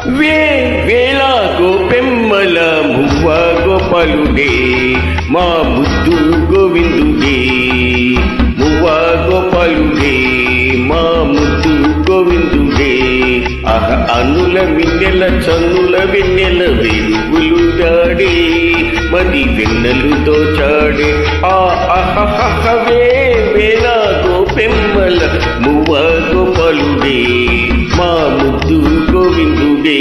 వేళ గోపెమ్మల మువ్వ గోపాలుడే మా ముద్దు గోవిందుడే మువ్వ గోపాలుడే మా ముద్దు గోవిందుడే ఆహ అనుల మిన్నెల చన్నుల వెన్నెల వెలుగులు దాడే మది వెన్నెలు దోచాడే ఆహవే వేళ గోపెమ్మల మువ్వ గోపాలుడే మా ముద్దు గోవిందుడే